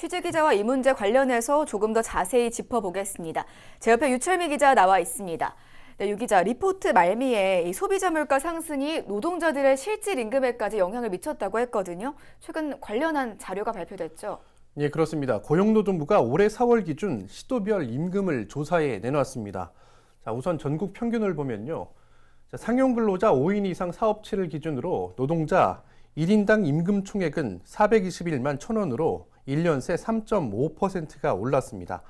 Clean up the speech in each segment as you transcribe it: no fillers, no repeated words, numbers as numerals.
취재기자와 이 문제 관련해서 조금 더 자세히 짚어보겠습니다. 제 옆에 유철미 기자 나와 있습니다. 네, 유 기자, 리포트 말미에 이 소비자 물가 상승이 노동자들의 실질 임금에까지 영향을 미쳤다고 했거든요. 최근 관련한 자료가 발표됐죠. 예, 그렇습니다. 고용노동부가 올해 4월 기준 시도별 임금을 조사해 내놨습니다. 자, 우선 전국 평균을 보면요. 자, 상용 근로자 5인 이상 사업체를 기준으로 노동자 1인당 임금 총액은 421만 1,000원으로 1년 새 3.5%가 올랐습니다.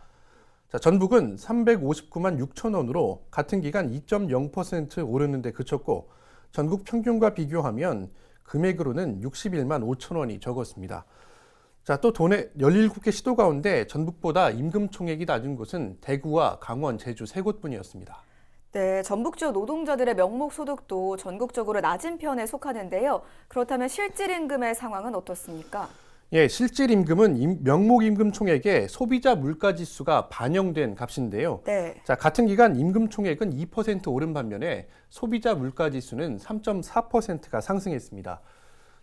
자, 전북은 359만 6,000원으로 같은 기간 2.0% 오르는 데 그쳤고 전국 평균과 비교하면 금액으로는 61만 5,000원이 적었습니다. 자, 또 도내 17개 시도 가운데 전북보다 임금 총액이 낮은 곳은 대구와 강원, 제주 3곳뿐이었습니다. 네, 전북 지역 노동자들의 명목 소득도 전국적으로 낮은 편에 속하는데요. 그렇다면 실질 임금의 상황은 어떻습니까? 예, 실질 임금은 명목 임금 총액에 소비자 물가 지수가 반영된 값인데요. 네. 자, 같은 기간 임금 총액은 2% 오른 반면에 소비자 물가 지수는 3.4%가 상승했습니다.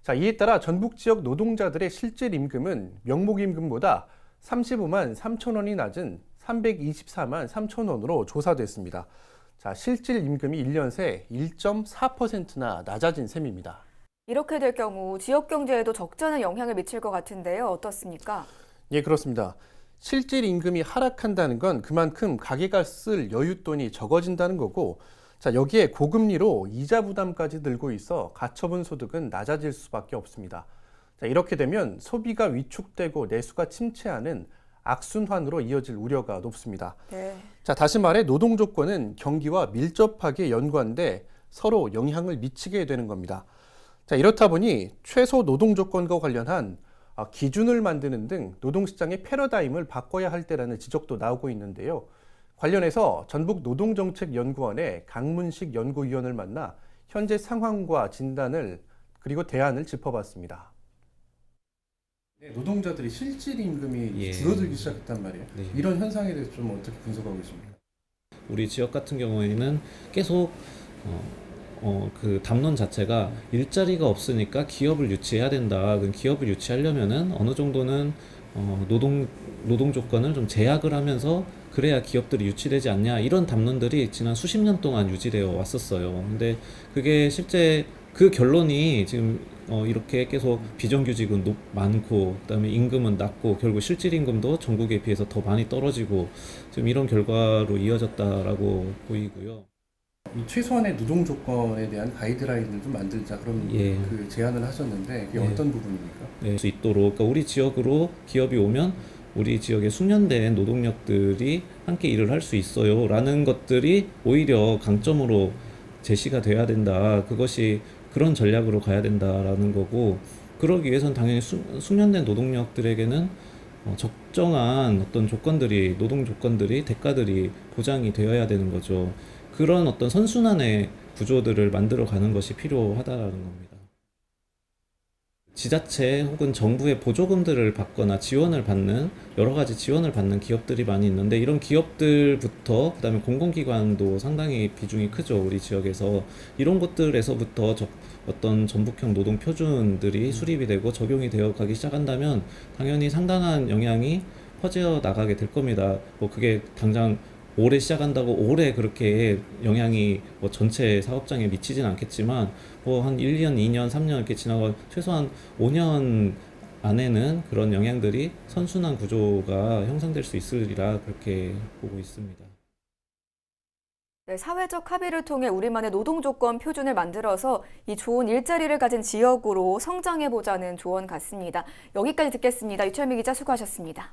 자, 이에 따라 전북 지역 노동자들의 실질 임금은 명목 임금보다 35만 3천 원이 낮은 324만 3천 원으로 조사됐습니다. 자, 실질 임금이 1년 새 1.4%나 낮아진 셈입니다. 이렇게 될 경우 지역 경제에도 적잖은 영향을 미칠 것 같은데요. 어떻습니까? 예, 그렇습니다. 실질 임금이 하락한다는 건 그만큼 가게가 쓸 여윳돈이 적어진다는 거고, 자, 여기에 고금리로 이자 부담까지 들고 있어 가처분 소득은 낮아질 수밖에 없습니다. 자, 이렇게 되면 소비가 위축되고 내수가 침체하는 악순환으로 이어질 우려가 높습니다. 네. 자, 다시 말해 노동 조건은 경기와 밀접하게 연관돼 서로 영향을 미치게 되는 겁니다. 자, 이렇다 보니 최소 노동 조건과 관련한 기준을 만드는 등 노동시장의 패러다임을 바꿔야 할 때라는 지적도 나오고 있는데요. 관련해서 전북노동정책연구원의 강문식 연구위원을 만나 현재 상황과 진단을 그리고 대안을 짚어봤습니다. 네, 노동자들이 실질 임금이 줄어들기 시작했단 말이에요. 네. 이런 현상에 대해서 좀 어떻게 분석하고 계십니까? 우리 지역 같은 경우에는 계속 그 담론 자체가 일자리가 없으니까 기업을 유치해야 된다. 그럼 기업을 유치하려면은 어느 정도는 노동 조건을 좀 제약을 하면서 그래야 기업들이 유치되지 않냐, 이런 담론들이 지난 수십 년 동안 유지되어 왔었어요. 근데 그게 실제 그 결론이 지금 이렇게 계속 비정규직은 많고, 그다음에 임금은 낮고, 결국 실질 임금도 전국에 비해서 더 많이 떨어지고, 지금 이런 결과로 이어졌다라고 보이고요. 이 최소한의 노동 조건에 대한 가이드라인을 좀 만들자, 그런 그 제안을 하셨는데 그게 어떤 부분입니까? 네, 수 있도록, 그러니까 우리 지역으로 기업이 오면 우리 지역에 숙련된 노동력들이 함께 일을 할 수 있어요 라는 것들이 오히려 강점으로 제시가 돼야 된다. 그것이 그런 전략으로 가야 된다라는 거고, 그러기 위해서는 당연히 숙련된 노동력들에게는 적정한 어떤 조건들이, 노동 조건들이, 대가들이 보장이 되어야 되는 거죠. 그런 어떤 선순환의 구조들을 만들어 가는 것이 필요하다라는 겁니다. 지자체 혹은 정부의 보조금들을 받거나 지원을 받는, 여러 가지 지원을 받는 기업들이 많이 있는데, 이런 기업들부터 그다음에 공공기관도 상당히 비중이 크죠. 우리 지역에서 이런 곳들에서부터 어떤 전북형 노동 표준들이 수립이 되고 적용이 되어 가기 시작한다면 당연히 상당한 영향이 퍼져 나가게 될 겁니다. 뭐 그게 당장 올해 시작한다고 올해 그렇게 영향이 뭐 전체 사업장에 미치진 않겠지만, 뭐 한 1년, 2년, 3년 이렇게 지나고 최소한 5년 안에는 그런 영향들이 선순환 구조가 형성될 수 있으리라 그렇게 보고 있습니다. 네, 사회적 합의를 통해 우리만의 노동 조건 표준을 만들어서 이 좋은 일자리를 가진 지역으로 성장해보자는 조언 같습니다. 여기까지 듣겠습니다. 유철미 기자 수고하셨습니다.